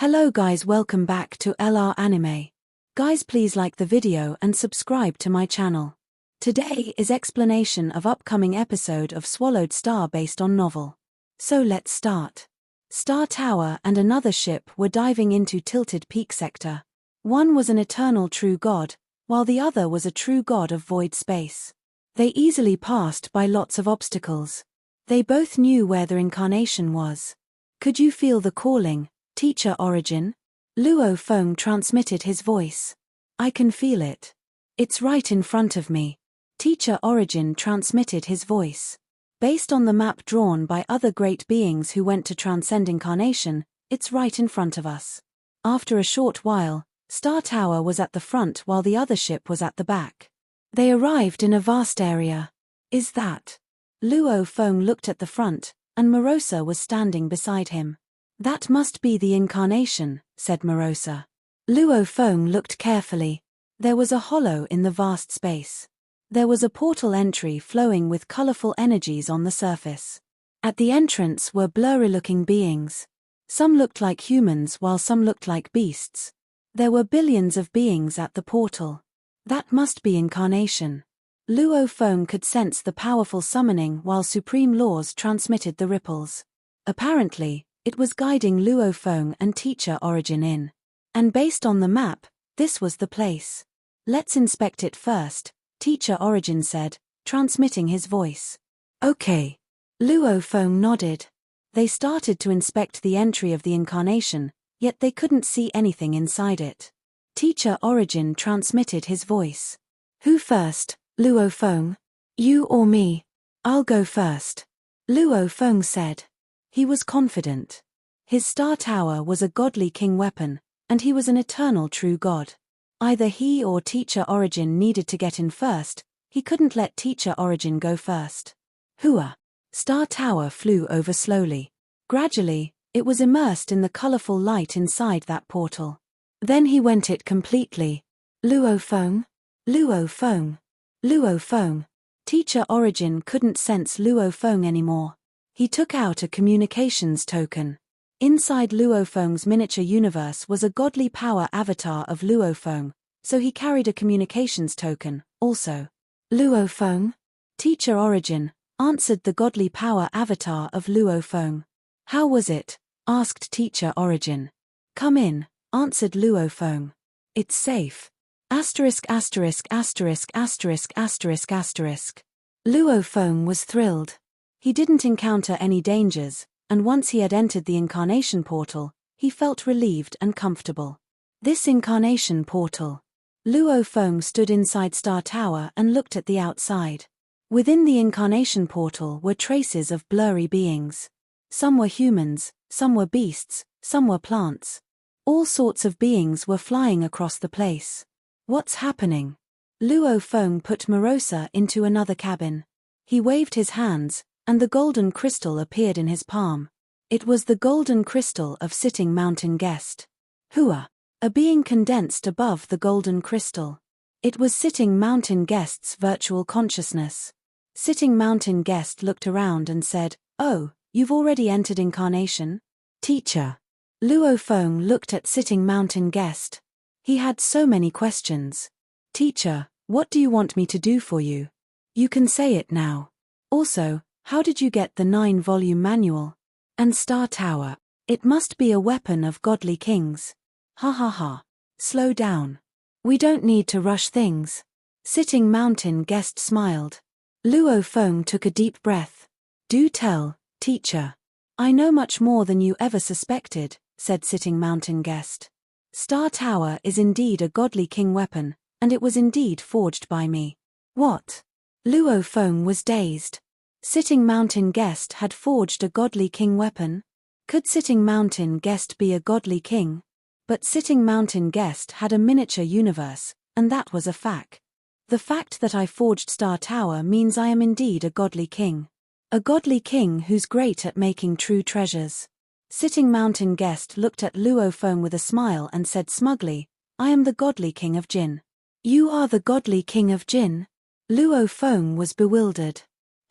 Hello guys, welcome back to LR Anime. Guys, please like the video and subscribe to my channel. Today is explanation of upcoming episode of Swallowed Star based on novel. So let's start. Star Tower and another ship were diving into Tilted Peak sector. One was an eternal true god, while the other was a true god of void space. They easily passed by lots of obstacles. They both knew where their incarnation was. Could you feel the calling? Teacher Origin? Luo Feng transmitted his voice. I can feel it. It's right in front of me. Teacher Origin transmitted his voice. Based on the map drawn by other great beings who went to transcend incarnation, it's right in front of us. After a short while, Star Tower was at the front while the other ship was at the back. They arrived in a vast area. Is that? Luo Feng looked at the front, and Morosa was standing beside him. That must be the incarnation, said Morosa. Luo Feng looked carefully. There was a hollow in the vast space. There was a portal entry flowing with colorful energies on the surface. At the entrance were blurry-looking beings. Some looked like humans while some looked like beasts. There were billions of beings at the portal. That must be incarnation. Luo Feng could sense the powerful summoning while supreme laws transmitted the ripples. Apparently, it was guiding Luo Feng and Teacher Origin in. And based on the map, this was the place. Let's inspect it first, Teacher Origin said, transmitting his voice. Okay. Luo Feng nodded. They started to inspect the entry of the incarnation, yet they couldn't see anything inside it. Teacher Origin transmitted his voice. Who first, Luo Feng? You or me? I'll go first. Luo Feng said. He was confident. His Star Tower was a godly king weapon, and he was an eternal true god. Either he or Teacher Origin needed to get in first. He couldn't let Teacher Origin go first. Hua! Star Tower flew over slowly. Gradually, it was immersed in the colorful light inside that portal. Then he went it completely. Luo Feng? Luo Feng? Luo Feng? Teacher Origin couldn't sense Luo Feng anymore. He took out a communications token. Inside Luo Feng's miniature universe was a godly power avatar of Luo Feng, so he carried a communications token, also. Luo Feng? Teacher Origin answered the godly power avatar of Luo Feng. How was it? Asked Teacher Origin. Come in, answered Luo Feng. It's safe. Asterisk asterisk asterisk asterisk asterisk asterisk. Luo Feng was thrilled. He didn't encounter any dangers, and once he had entered the incarnation portal, he felt relieved and comfortable. This incarnation portal. Luo Feng stood inside Star Tower and looked at the outside. Within the incarnation portal were traces of blurry beings. Some were humans, some were beasts, some were plants. All sorts of beings were flying across the place. What's happening? Luo Feng put Morosa into another cabin. He waved his hands, and the golden crystal appeared in his palm. It was the golden crystal of Sitting Mountain Guest. Hua! A being condensed above the golden crystal. It was Sitting Mountain Guest's virtual consciousness. Sitting Mountain Guest looked around and said, "Oh, you've already entered incarnation? Teacher." Luo Feng looked at Sitting Mountain Guest. He had so many questions. Teacher, what do you want me to do for you? You can say it now. Also, how did you get the 9-volume manual? And Star Tower. It must be a weapon of godly kings. Ha ha ha. Slow down. We don't need to rush things. Sitting Mountain Guest smiled. Luo Feng took a deep breath. Do tell, teacher. I know much more than you ever suspected, said Sitting Mountain Guest. Star Tower is indeed a godly king weapon, and it was indeed forged by me. What? Luo Feng was dazed. Sitting Mountain Guest had forged a godly king weapon? Could Sitting Mountain Guest be a godly king? But Sitting Mountain Guest had a miniature universe, and that was a fact. The fact that I forged Star Tower means I am indeed a godly king. A godly king who's great at making true treasures. Sitting Mountain Guest looked at Luo Feng with a smile and said smugly, I am the godly king of Jin. You are the godly king of Jin? Luo Feng was bewildered.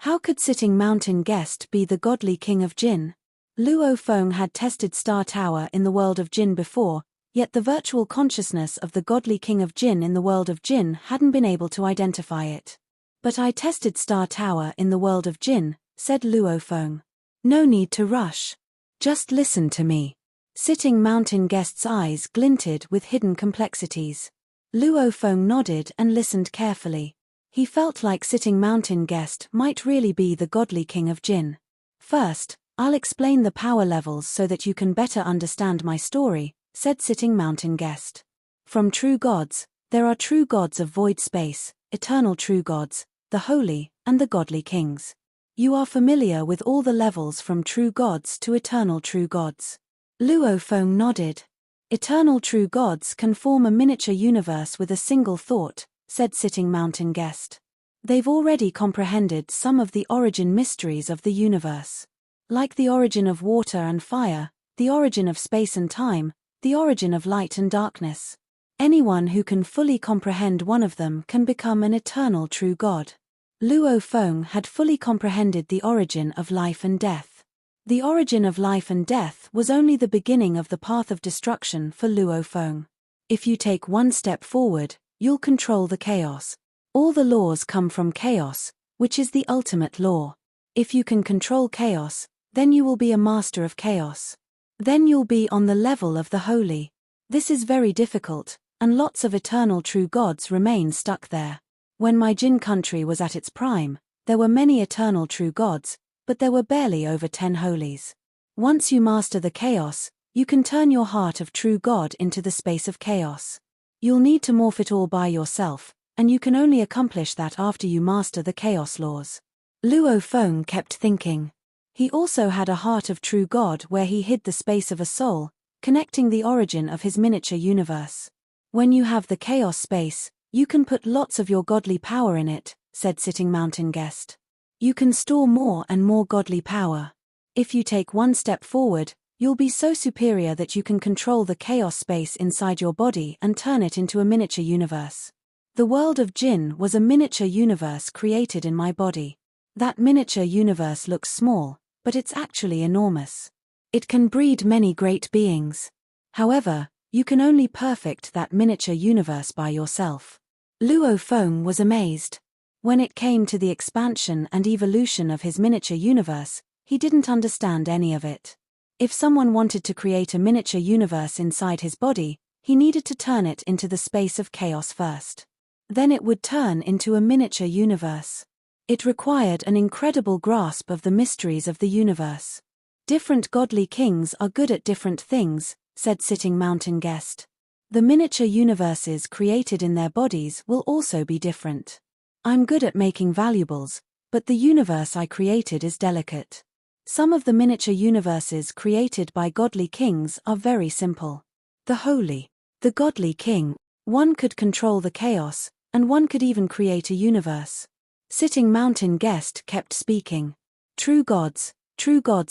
How could Sitting Mountain Guest be the godly king of Jin? Luo Feng had tested Star Tower in the world of Jin before, yet the virtual consciousness of the godly king of Jin in the world of Jin hadn't been able to identify it. But I tested Star Tower in the world of Jin, said Luo Feng. No need to rush. Just listen to me. Sitting Mountain Guest's eyes glinted with hidden complexities. Luo Feng nodded and listened carefully. He felt like Sitting Mountain Guest might really be the godly king of Jin. First, I'll explain the power levels so that you can better understand my story, said Sitting Mountain Guest. From true gods, there are true gods of void space, eternal true gods, the holy, and the godly kings. You are familiar with all the levels from true gods to eternal true gods. Luo Feng nodded. Eternal true gods can form a miniature universe with a single thought, said Sitting Mountain Guest. They've already comprehended some of the origin mysteries of the universe. Like the origin of water and fire, the origin of space and time, the origin of light and darkness. Anyone who can fully comprehend one of them can become an eternal true god. Luo Feng had fully comprehended the origin of life and death. The origin of life and death was only the beginning of the path of destruction for Luo Feng. If you take one step forward, you'll control the chaos. All the laws come from chaos, which is the ultimate law. If you can control chaos, then you will be a master of chaos. Then you'll be on the level of the holy. This is very difficult, and lots of eternal true gods remain stuck there. When my Jin Country was at its prime, there were many eternal true gods, but there were barely over 10 holies. Once you master the chaos, you can turn your heart of true God into the space of chaos. You'll need to morph it all by yourself, and you can only accomplish that after you master the chaos laws. Luo Feng kept thinking. He also had a heart of true God where he hid the space of a soul, connecting the origin of his miniature universe. When you have the chaos space, you can put lots of your godly power in it, said Sitting Mountain Guest. You can store more and more godly power. If you take one step forward, you'll be so superior that you can control the chaos space inside your body and turn it into a miniature universe. The world of Jin was a miniature universe created in my body. That miniature universe looks small, but it's actually enormous. It can breed many great beings. However, you can only perfect that miniature universe by yourself. Luo Feng was amazed. When it came to the expansion and evolution of his miniature universe, he didn't understand any of it. If someone wanted to create a miniature universe inside his body, he needed to turn it into the space of chaos first. Then it would turn into a miniature universe. It required an incredible grasp of the mysteries of the universe. Different godly kings are good at different things, said Sitting Mountain Guest. The miniature universes created in their bodies will also be different. I'm good at making valuables, but the universe I created is delicate. Some of the miniature universes created by godly kings are very simple. The holy, the godly king, one could control the chaos, and one could even create a universe. Sitting Mountain Guest kept speaking. True gods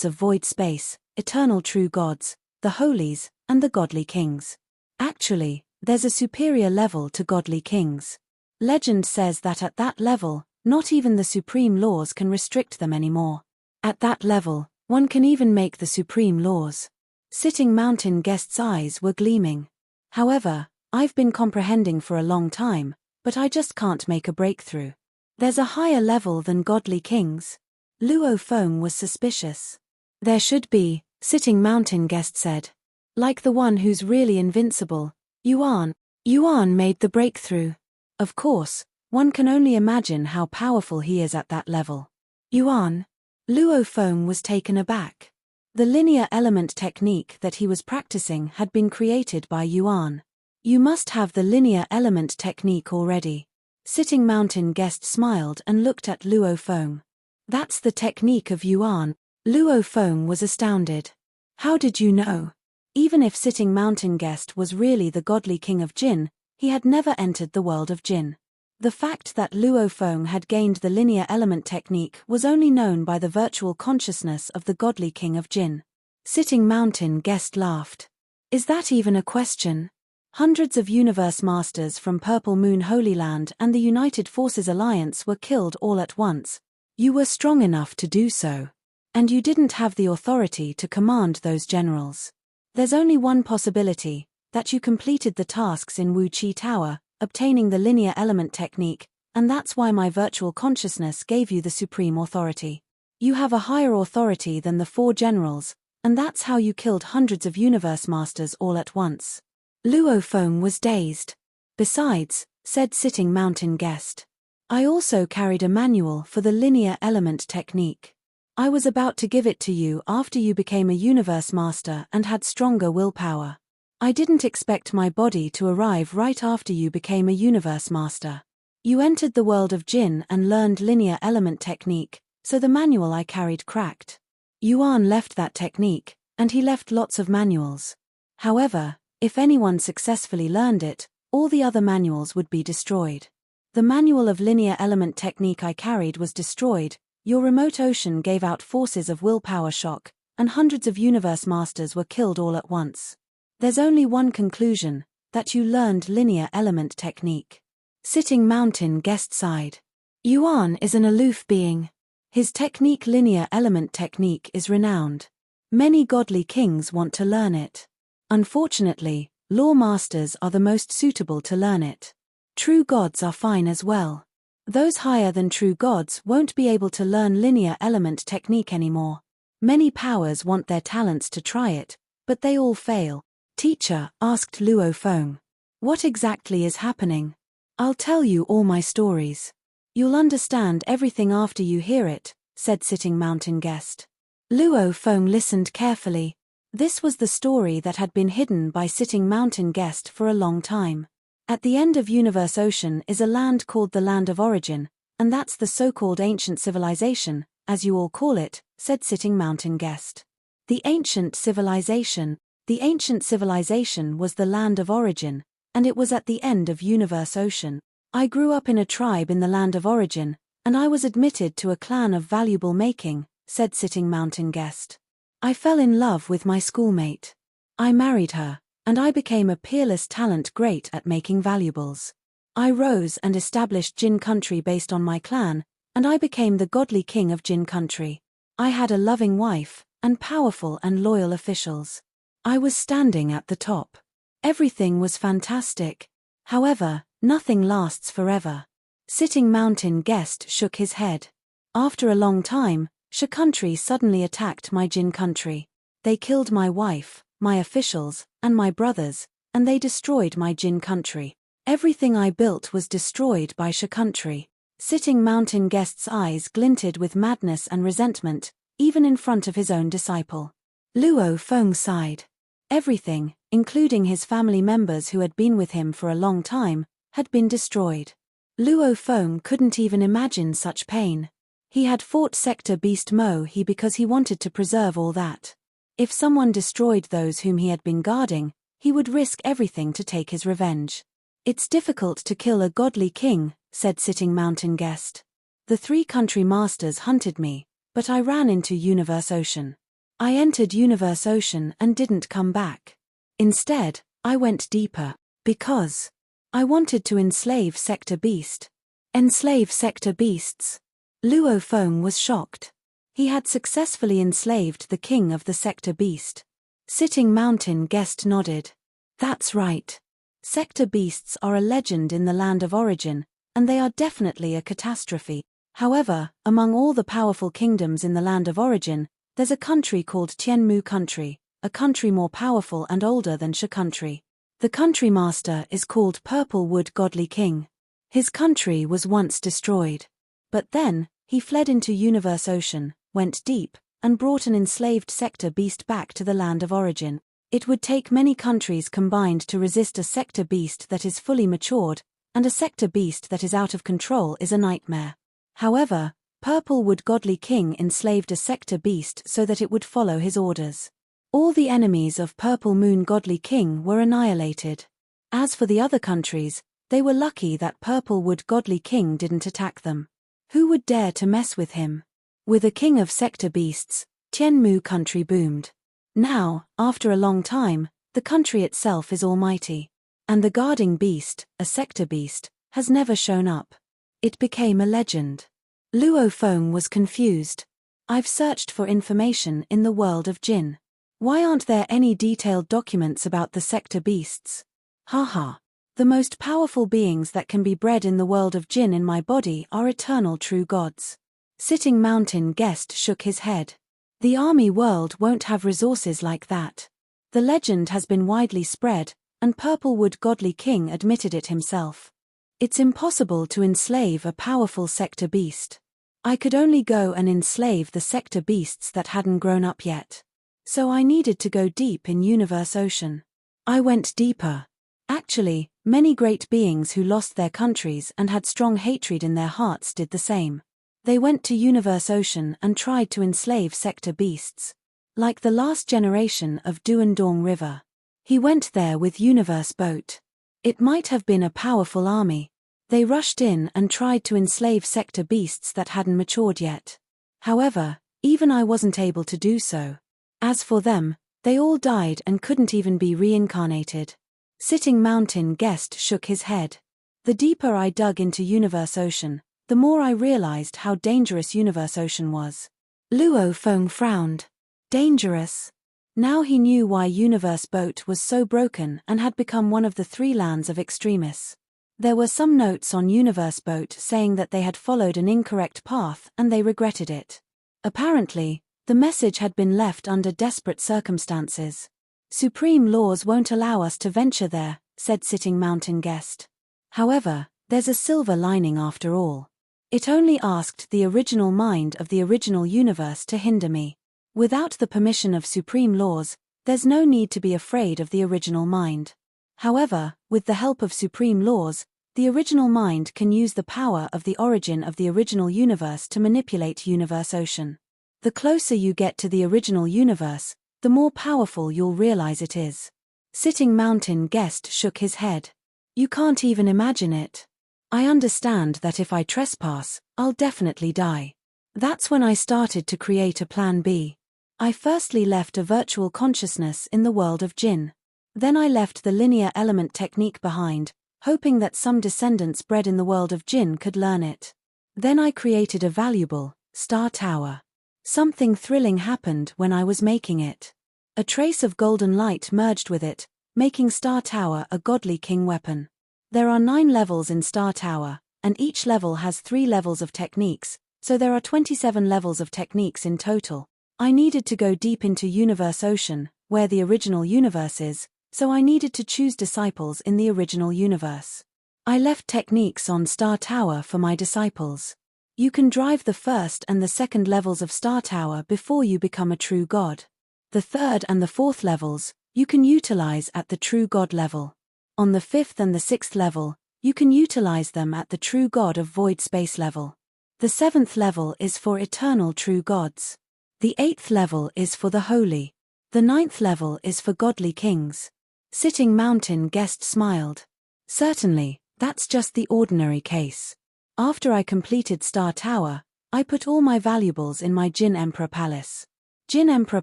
of void space, eternal true gods, the holies, and the godly kings. Actually, there's a superior level to godly kings. Legend says that at that level, not even the supreme laws can restrict them anymore. At that level, one can even make the supreme laws. Sitting Mountain Guest's eyes were gleaming. However, I've been comprehending for a long time, but I just can't make a breakthrough. There's a higher level than godly kings. Luo Feng was suspicious. There should be, Sitting Mountain Guest said. Like the one who's really invincible, Yuan. Yuan made the breakthrough. Of course, one can only imagine how powerful he is at that level. Yuan. Luo Feng was taken aback. The linear element technique that he was practicing had been created by Yuan. You must have the linear element technique already. Sitting Mountain Guest smiled and looked at Luo Feng. That's the technique of Yuan. Luo Feng was astounded. How did you know? Even if Sitting Mountain Guest was really the godly king of Jin, he had never entered the world of Jin. The fact that Luo Feng had gained the linear element technique was only known by the virtual consciousness of the godly king of Jin. Sitting Mountain Guest laughed. Is that even a question? Hundreds of universe masters from Purple Moon Holy Land and the United Forces Alliance were killed all at once. You were strong enough to do so. And you didn't have the authority to command those generals. There's only one possibility, that you completed the tasks in Wu Chi Tower, obtaining the linear element technique, and that's why my virtual consciousness gave you the supreme authority. You have a higher authority than the 4 generals, and that's how you killed hundreds of universe masters all at once. Luo Feng was dazed. Besides, said Sitting Mountain Guest, I also carried a manual for the linear element technique. I was about to give it to you after you became a universe master and had stronger willpower. I didn't expect my body to arrive right after you became a universe master. You entered the world of Jin and learned linear element technique, so the manual I carried cracked. Yuan left that technique, and he left lots of manuals. However, if anyone successfully learned it, all the other manuals would be destroyed. The manual of linear element technique I carried was destroyed, your remote ocean gave out forces of willpower shock, and hundreds of universe masters were killed all at once. There's only one conclusion, that you learned linear element technique. Sitting Mountain Guest sighed. Yuan is an aloof being. His technique linear element technique is renowned. Many godly kings want to learn it. Unfortunately, law masters are the most suitable to learn it. True gods are fine as well. Those higher than true gods won't be able to learn linear element technique anymore. Many powers want their talents to try it, but they all fail. Teacher, asked Luo Feng. What exactly is happening? I'll tell you all my stories. You'll understand everything after you hear it, said Sitting Mountain Guest. Luo Feng listened carefully. This was the story that had been hidden by Sitting Mountain Guest for a long time. At the end of Universe Ocean is a land called the Land of Origin, and that's the so-called ancient civilization, as you all call it, said Sitting Mountain Guest. The ancient civilization. The ancient civilization was the Land of Origin, and it was at the end of Universe Ocean. I grew up in a tribe in the Land of Origin, and I was admitted to a clan of valuable making, said Sitting Mountain Guest. I fell in love with my schoolmate. I married her, and I became a peerless talent great at making valuables. I rose and established Jin Country based on my clan, and I became the godly king of Jin Country. I had a loving wife, and powerful and loyal officials. I was standing at the top. Everything was fantastic. However, nothing lasts forever. Sitting Mountain Guest shook his head. After a long time, Shi Country suddenly attacked my Jin Country. They killed my wife, my officials, and my brothers, and they destroyed my Jin Country. Everything I built was destroyed by Shi Country. Sitting Mountain Guest's eyes glinted with madness and resentment, even in front of his own disciple. Luo Feng sighed. Everything, including his family members who had been with him for a long time, had been destroyed. Luo Feng couldn't even imagine such pain. He had fought Sector Beast Mo He because he wanted to preserve all that. If someone destroyed those whom he had been guarding, he would risk everything to take his revenge. It's difficult to kill a godly king, said Sitting Mountain Guest. The 3 country masters hunted me, but I ran into Universe Ocean. I entered Universe Ocean and didn't come back. Instead, I went deeper, because I wanted to enslave Sector Beast. Enslave Sector Beasts? Luo Feng was shocked. He had successfully enslaved the king of the Sector Beast. Sitting Mountain Guest nodded. That's right. Sector Beasts are a legend in the Land of Origin, and they are definitely a catastrophe. However, among all the powerful kingdoms in the Land of Origin, there's a country called Tianmu Country, a country more powerful and older than Shi Country. The country master is called Purple Wood Godly King. His country was once destroyed. But then, he fled into Universe Ocean, went deep, and brought an enslaved Sector Beast back to the Land of Origin. It would take many countries combined to resist a Sector Beast that is fully matured, and a Sector Beast that is out of control is a nightmare. However, Purple Wood Godly King enslaved a Sector Beast so that it would follow his orders. All the enemies of Purple Moon Godly King were annihilated. As for the other countries, they were lucky that Purple Wood Godly King didn't attack them. Who would dare to mess with him? With a king of Sector Beasts, Tianmu Country boomed. Now, after a long time, the country itself is almighty. And the guarding beast, a Sector Beast, has never shown up. It became a legend. Luo Feng was confused. I've searched for information in the world of Jin. Why aren't there any detailed documents about the sector beasts? Haha. The most powerful beings that can be bred in the world of Jin in my body are eternal true gods. Sitting Mountain Guest shook his head. The army world won't have resources like that. The legend has been widely spread, and Purplewood Godly King admitted it himself. It's impossible to enslave a powerful sector beast. I could only go and enslave the sector beasts that hadn't grown up yet. So I needed to go deep in Universe Ocean. I went deeper. Actually, many great beings who lost their countries and had strong hatred in their hearts did the same. They went to Universe Ocean and tried to enslave sector beasts. Like the last generation of Duandong River. He went there with Universe Boat. It might have been a powerful army. They rushed in and tried to enslave sector beasts that hadn't matured yet. However, even I wasn't able to do so. As for them, they all died and couldn't even be reincarnated. Sitting Mountain Guest shook his head. The deeper I dug into Universe Ocean, the more I realized how dangerous Universe Ocean was. Luo Feng frowned. Dangerous? Now he knew why Universe Boat was so broken and had become one of the 3 lands of extremists. There were some notes on Universe Boat saying that they had followed an incorrect path and they regretted it. Apparently, the message had been left under desperate circumstances. Supreme laws won't allow us to venture there, said Sitting Mountain Guest. However, there's a silver lining after all. It only asked the original mind of the original universe to hinder me. Without the permission of supreme laws, there's no need to be afraid of the original mind. However, with the help of supreme laws, the original mind can use the power of the origin of the original universe to manipulate Universe Ocean. The closer you get to the original universe, the more powerful you'll realize it is. Sitting Mountain Guest shook his head. You can't even imagine it. I understand that if I trespass, I'll definitely die. That's when I started to create a plan B. I firstly left a virtual consciousness in the world of Jin. Then I left the linear element technique behind, hoping that some descendants bred in the world of Jin could learn it. Then I created a valuable Star Tower. Something thrilling happened when I was making it. A trace of golden light merged with it, making Star Tower a Godly King weapon. There are 9 levels in Star Tower, and each level has 3 levels of techniques, so there are 27 levels of techniques in total. I needed to go deep into Universe Ocean, where the original universe is, so I needed to choose disciples in the original universe. I left techniques on Star Tower for my disciples. You can drive the 1st and the 2nd levels of Star Tower before you become a true god. The 3rd and the 4th levels, you can utilize at the true god level. On the 5th and the 6th level, you can utilize them at the true god of void space level. The 7th level is for eternal true gods. The 8th level is for the holy. The 9th level is for godly kings. Sitting Mountain Guest smiled. Certainly, that's just the ordinary case. After I completed Star Tower, I put all my valuables in my Jin Emperor Palace. Jin Emperor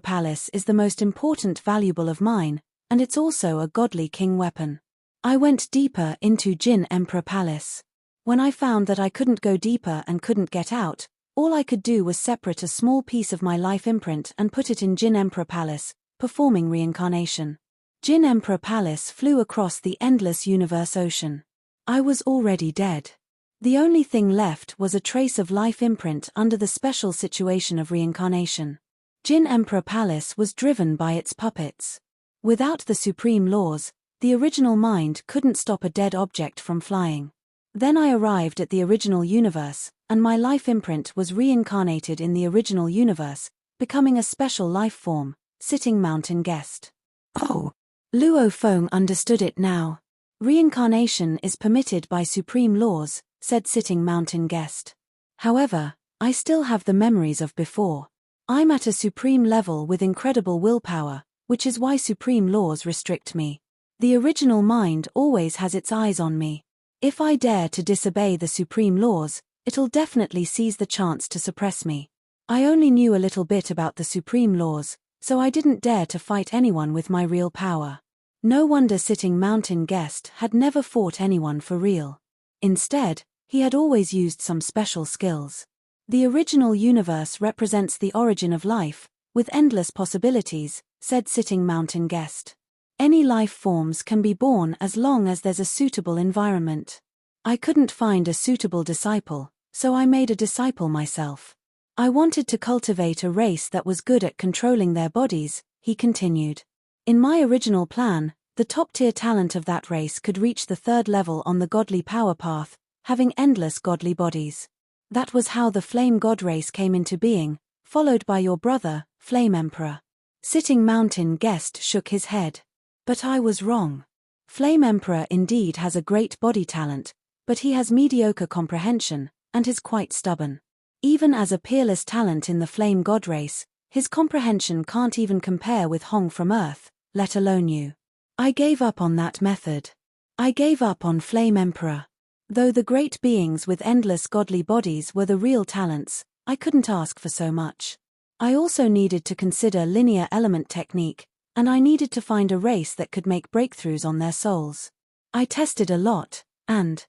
Palace is the most important valuable of mine, and it's also a Godly King weapon. I went deeper into Jin Emperor Palace. When I found that I couldn't go deeper and couldn't get out, all I could do was separate a small piece of my life imprint and put it in Jin Emperor Palace, performing reincarnation. Jin Emperor Palace flew across the endless Universe Ocean. I was already dead. The only thing left was a trace of life imprint under the special situation of reincarnation. Jin Emperor Palace was driven by its puppets. Without the supreme laws, the original mind couldn't stop a dead object from flying. Then I arrived at the original universe, and my life imprint was reincarnated in the original universe, becoming a special life form, Sitting Mountain Guest. Oh! Luo Feng understood it now. Reincarnation is permitted by supreme laws, said Sitting Mountain Guest. However, I still have the memories of before. I'm at a supreme level with incredible willpower, which is why supreme laws restrict me. The original mind always has its eyes on me. If I dare to disobey the supreme laws, it'll definitely seize the chance to suppress me. I only knew a little bit about the supreme laws, so I didn't dare to fight anyone with my real power. No wonder Sitting Mountain Guest had never fought anyone for real. Instead, he had always used some special skills. The original universe represents the origin of life, with endless possibilities, said Sitting Mountain Guest. Any life forms can be born as long as there's a suitable environment. I couldn't find a suitable disciple, so I made a disciple myself. I wanted to cultivate a race that was good at controlling their bodies, he continued. In my original plan, the top-tier talent of that race could reach the third level on the godly power path, having endless godly bodies. That was how the Flame God race came into being, followed by your brother, Flame Emperor. Sitting Mountain Guest shook his head. But I was wrong. Flame Emperor indeed has a great body talent, but he has mediocre comprehension, and is quite stubborn. Even as a peerless talent in the Flame God race, his comprehension can't even compare with Hong from Earth, let alone you. I gave up on that method. I gave up on Flame Emperor. Though the great beings with endless godly bodies were the real talents, I couldn't ask for so much. I also needed to consider linear element technique, and I needed to find a race that could make breakthroughs on their souls. I tested a lot, and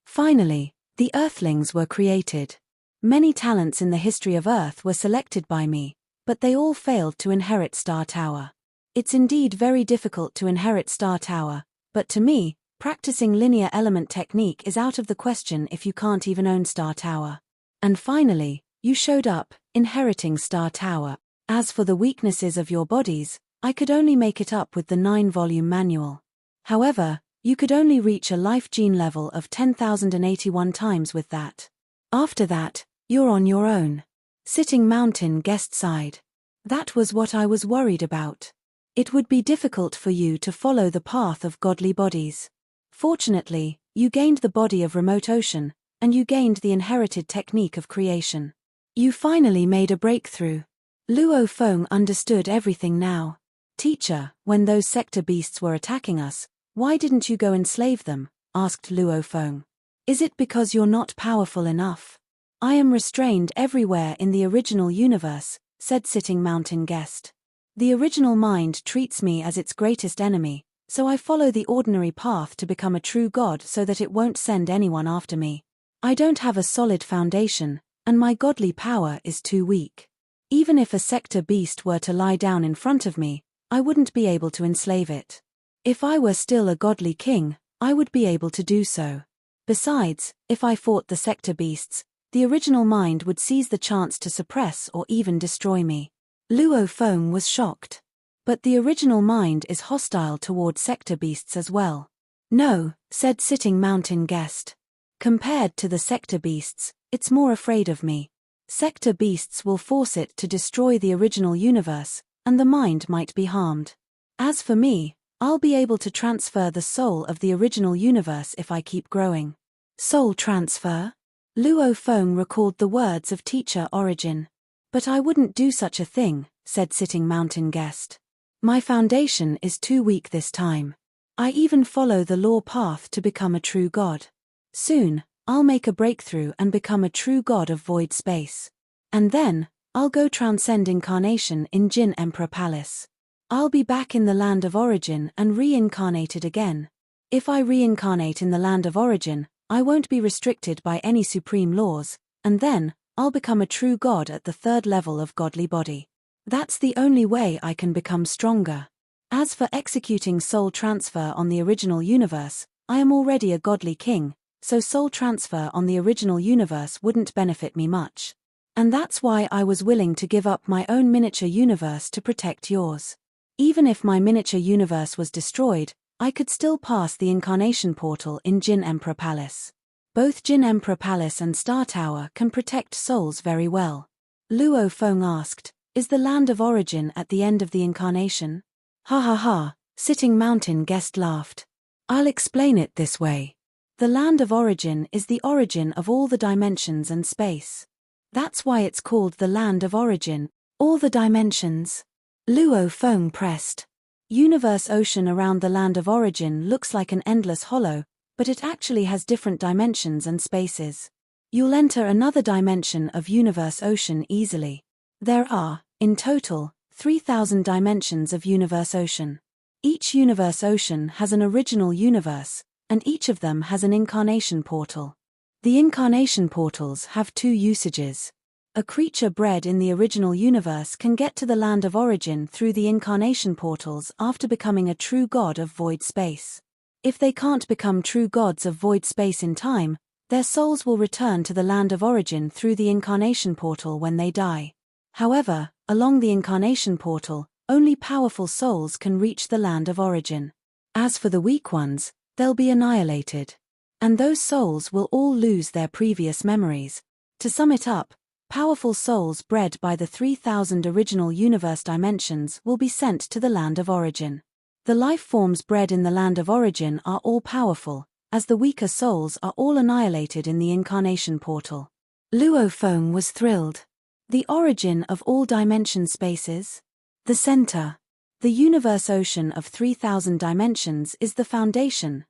finally, the Earthlings were created. Many talents in the history of Earth were selected by me, but they all failed to inherit Star Tower. It's indeed very difficult to inherit Star Tower, but to me, practicing linear element technique is out of the question if you can't even own Star Tower. And finally, you showed up, inheriting Star Tower. As for the weaknesses of your bodies, I could only make it up with the 9-volume manual. However, you could only reach a life gene level of 10,081 times with that. After that, you're on your own. Sitting Mountain Guest sighed. That was what I was worried about. It would be difficult for you to follow the path of godly bodies. Fortunately, you gained the body of Remote Ocean, and you gained the inherited technique of creation. You finally made a breakthrough. Luo Feng understood everything now. Teacher, when those sector beasts were attacking us, why didn't you go enslave them? Asked Luo Feng. Is it because you're not powerful enough? I am restrained everywhere in the original universe, said Sitting Mountain Guest. The original mind treats me as its greatest enemy, so I follow the ordinary path to become a true god so that it won't send anyone after me. I don't have a solid foundation, and my godly power is too weak. Even if a sector beast were to lie down in front of me, I wouldn't be able to enslave it. If I were still a godly king, I would be able to do so. Besides, if I fought the sector beasts, the original mind would seize the chance to suppress or even destroy me. Luo Feng was shocked. But the original mind is hostile toward sector beasts as well. No, said Sitting Mountain Guest. Compared to the sector beasts, it's more afraid of me. Sector beasts will force it to destroy the original universe, and the mind might be harmed. As for me, I'll be able to transfer the soul of the original universe if I keep growing. Soul transfer? Luo Feng recalled the words of Teacher Origin. But I wouldn't do such a thing, said Sitting Mountain Guest. My foundation is too weak this time. I even follow the law path to become a true god. Soon, I'll make a breakthrough and become a true god of void space. And then, I'll go transcend incarnation in Jin Emperor Palace. I'll be back in the land of origin and reincarnated again. If I reincarnate in the land of origin, I won't be restricted by any supreme laws, and then, I'll become a true god at the third level of godly body. That's the only way I can become stronger. As for executing soul transfer on the original universe, I am already a godly king, so soul transfer on the original universe wouldn't benefit me much. And that's why I was willing to give up my own miniature universe to protect yours. Even if my miniature universe was destroyed, I could still pass the incarnation portal in Jin Emperor Palace. Both Jin Emperor Palace and Star Tower can protect souls very well. Luo Feng asked, is the land of origin at the end of the incarnation? Ha ha ha, Sitting Mountain Guest laughed. I'll explain it this way. The land of origin is the origin of all the dimensions and space. That's why it's called the land of origin, all the dimensions. Luo Feng pressed. Universe ocean around the land of origin looks like an endless hollow, but it actually has different dimensions and spaces. You'll enter another dimension of universe ocean easily. There are, in total, 3,000 dimensions of universe ocean. Each universe ocean has an original universe, and each of them has an incarnation portal. The incarnation portals have two usages. A creature bred in the original universe can get to the land of origin through the incarnation portals after becoming a true god of void space. If they can't become true gods of void space in time, their souls will return to the land of origin through the incarnation portal when they die. However, along the incarnation portal, only powerful souls can reach the land of origin. As for the weak ones, they'll be annihilated. And those souls will all lose their previous memories. To sum it up, powerful souls bred by the 3000 original universe dimensions will be sent to the land of origin. The life forms bred in the land of origin are all powerful, as the weaker souls are all annihilated in the incarnation portal. Luo Feng was thrilled. The origin of all dimension spaces? The center. The universe ocean of 3000 dimensions is the foundation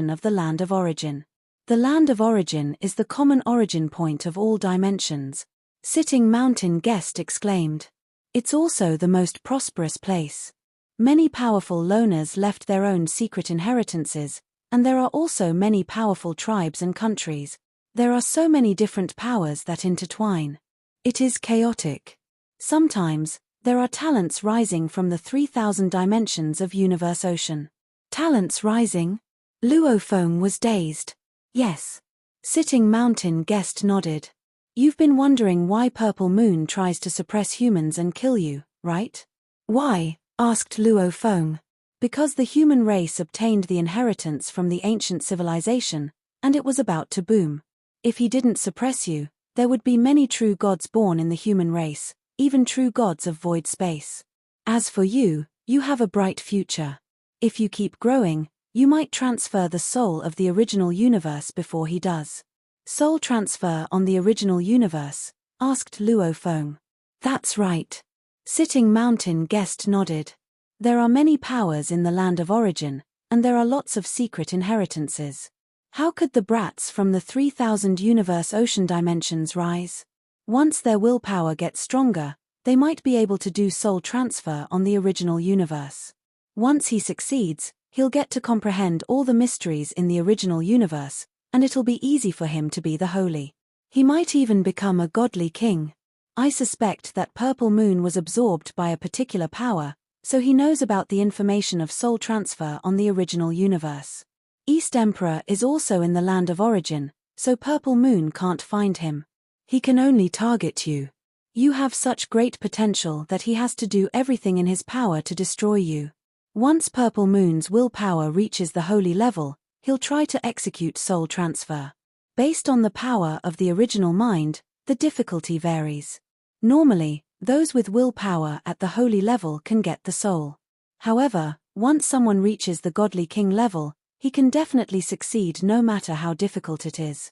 of the land of origin. The land of origin is the common origin point of all dimensions. Sitting Mountain Guest exclaimed. It's also the most prosperous place. Many powerful loners left their own secret inheritances, and there are also many powerful tribes and countries. There are so many different powers that intertwine. It is chaotic. Sometimes, there are talents rising from the 3000 dimensions of universe ocean. Talents rising? Luo Feng was dazed. Yes. Sitting Mountain Guest nodded. You've been wondering why Purple Moon tries to suppress humans and kill you, right? Why? Asked Luo Feng. Because the human race obtained the inheritance from the ancient civilization, and it was about to boom. If he didn't suppress you, there would be many true gods born in the human race, even true gods of void space. As for you, you have a bright future. If you keep growing, you might transfer the soul of the original universe before he does. Soul transfer on the original universe? Asked Luo Feng. That's right. Sitting Mountain Guest nodded. There are many powers in the land of origin, and there are lots of secret inheritances. How could the brats from the 3000 universe ocean dimensions rise? Once their willpower gets stronger, they might be able to do soul transfer on the original universe. Once he succeeds, he'll get to comprehend all the mysteries in the original universe, and it'll be easy for him to be the holy. He might even become a godly king. I suspect that Purple Moon was absorbed by a particular power, so he knows about the information of soul transfer on the original universe. East Emperor is also in the land of origin, so Purple Moon can't find him. He can only target you. You have such great potential that he has to do everything in his power to destroy you. Once Purple Moon's willpower reaches the holy level, he'll try to execute soul transfer. Based on the power of the original mind, the difficulty varies. Normally, those with willpower at the holy level can get the soul. However, once someone reaches the godly king level, he can definitely succeed no matter how difficult it is.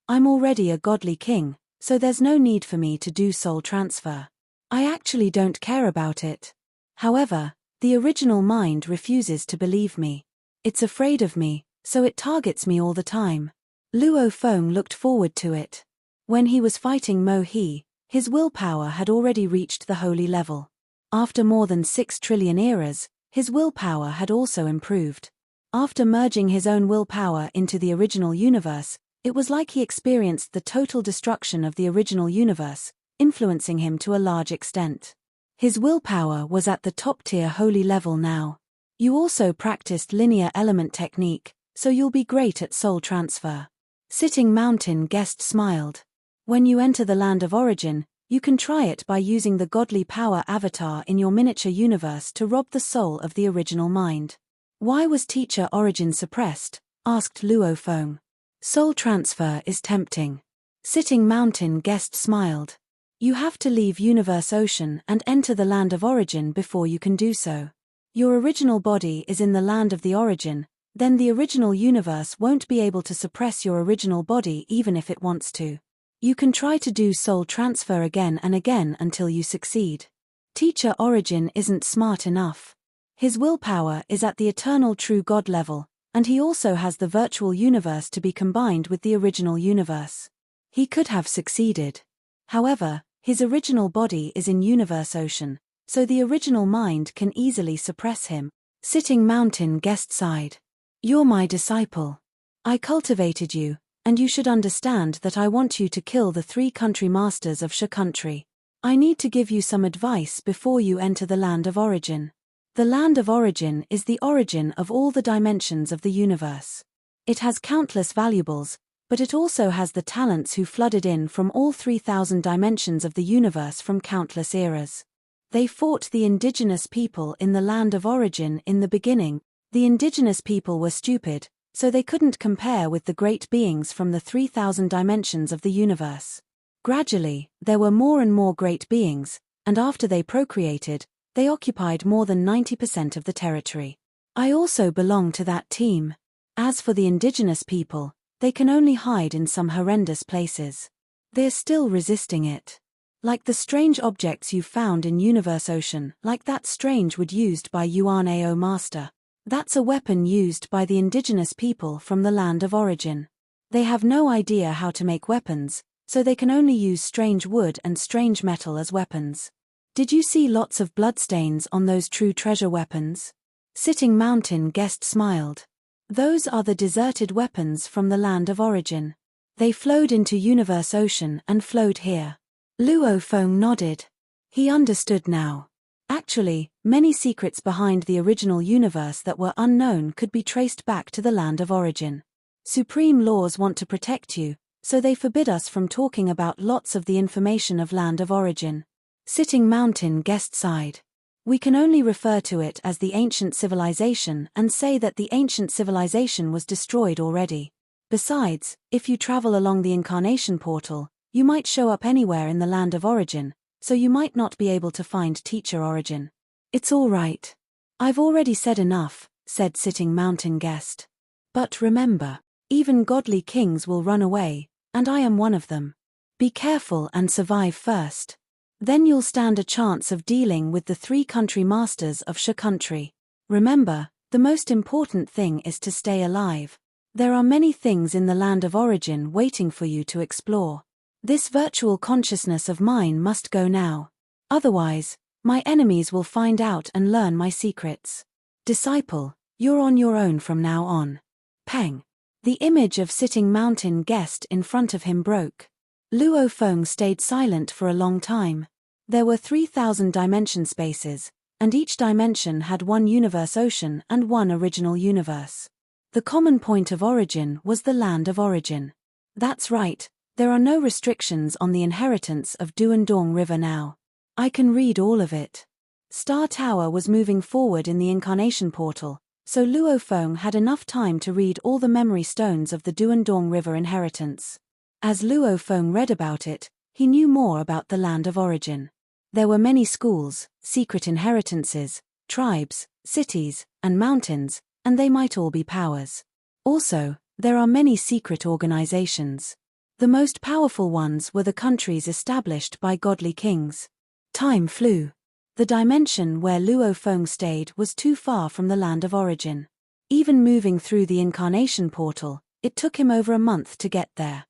I'm already a godly king, so there's no need for me to do soul transfer. I actually don't care about it. However, the original mind refuses to believe me. It's afraid of me, so it targets me all the time. Luo Feng looked forward to it. When he was fighting Mo He, his willpower had already reached the holy level. After more than 6 trillion eras, his willpower had also improved. After merging his own willpower into the original universe, it was like he experienced the total destruction of the original universe, influencing him to a large extent. His willpower was at the top-tier holy level now. You also practiced linear element technique, so you'll be great at soul transfer. Sitting Mountain Guest smiled. When you enter the land of origin, you can try it by using the godly power avatar in your miniature universe to rob the soul of the original mind. Why was teacher origin suppressed? Asked Luo Feng. Soul transfer is tempting. Sitting Mountain Guest smiled. You have to leave universe ocean and enter the land of origin before you can do so. Your original body is in the land of the origin, then the original universe won't be able to suppress your original body even if it wants to. You can try to do soul transfer again and again until you succeed. Teacher origin isn't smart enough. His willpower is at the eternal true God level, and he also has the virtual universe to be combined with the original universe. He could have succeeded. However, his original body is in universe ocean, so the original mind can easily suppress him. Sitting Mountain Guest sighed. You're my disciple. I cultivated you, And you should understand that I want you to kill the 3 country masters of Jin Country. I need to give you some advice before you enter the land of origin. The land of origin is the origin of all the dimensions of the universe. It has countless valuables, but it also has the talents who flooded in from all 3,000 dimensions of the universe from countless eras. They fought the indigenous people in the land of origin in the beginning. The indigenous people were stupid, so they couldn't compare with the great beings from the 3,000 dimensions of the universe. Gradually, there were more and more great beings, and after they procreated, they occupied more than 90% of the territory. I also belong to that team. As for the indigenous people, they can only hide in some horrendous places. They're still resisting it. Like the strange objects you found in Universe Ocean, like that strange wood used by Yuan Ao Master. That's a weapon used by the indigenous people from the land of origin. They have no idea how to make weapons, so they can only use strange wood and strange metal as weapons. Did you see lots of bloodstains on those true treasure weapons? Sitting Mountain Guest smiled. Those are the deserted weapons from the land of origin. They flowed into Universe Ocean and flowed here. Luo Feng nodded. He understood now. Actually, many secrets behind the original universe that were unknown could be traced back to the land of origin. Supreme laws want to protect you, so they forbid us from talking about lots of the information of land of origin. Sitting Mountain Guest sighed. We can only refer to it as the ancient civilization and say that the ancient civilization was destroyed already. Besides, if you travel along the incarnation portal, you might show up anywhere in the land of origin, so you might not be able to find teacher origin. It's all right. I've already said enough, said Sitting Mountain Guest. But remember, even godly kings will run away, and I am one of them. Be careful and survive first. Then you'll stand a chance of dealing with the 3 country masters of Jin Country. Remember, the most important thing is to stay alive. There are many things in the land of origin waiting for you to explore. This virtual consciousness of mine must go now. Otherwise, my enemies will find out and learn my secrets. Disciple, you're on your own from now on. Peng. The image of Sitting Mountain Guest in front of him broke. Luo Feng stayed silent for a long time. There were 3,000 dimension spaces, and each dimension had one universe ocean and one original universe. The common point of origin was the land of origin. That's right, there are no restrictions on the inheritance of Duandong River now. I can read all of it. Star Tower was moving forward in the incarnation portal, so Luo Feng had enough time to read all the memory stones of the Duandong River inheritance. As Luo Feng read about it, he knew more about the land of origin. There were many schools, secret inheritances, tribes, cities, and mountains, and they might all be powers. Also, there are many secret organizations. The most powerful ones were the countries established by godly kings. Time flew. The dimension where Luo Feng stayed was too far from the land of origin. Even moving through the incarnation portal, it took him over a month to get there.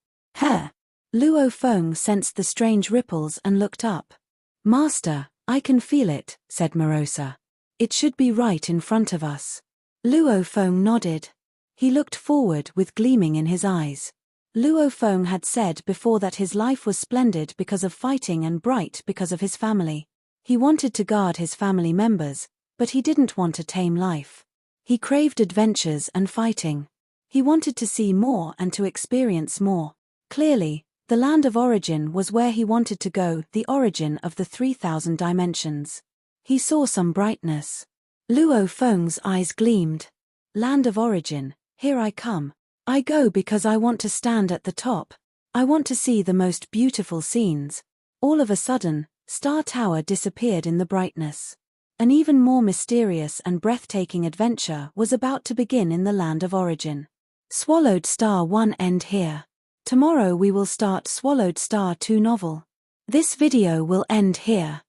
Luo Feng sensed the strange ripples and looked up. Master, I can feel it, said Morosa. It should be right in front of us. Luo Feng nodded. He looked forward with gleaming in his eyes. Luo Feng had said before that his life was splendid because of fighting and bright because of his family. He wanted to guard his family members, but he didn't want a tame life. He craved adventures and fighting. He wanted to see more and to experience more. Clearly, the land of origin was where he wanted to go, the origin of the 3,000 dimensions. He saw some brightness. Luo Feng's eyes gleamed. Land of origin, here I come. I go because I want to stand at the top. I want to see the most beautiful scenes. All of a sudden, Star Tower disappeared in the brightness. An even more mysterious and breathtaking adventure was about to begin in the land of origin. Swallowed Star 1 end here. Tomorrow we will start Swallowed Star 2 novel. This video will end here.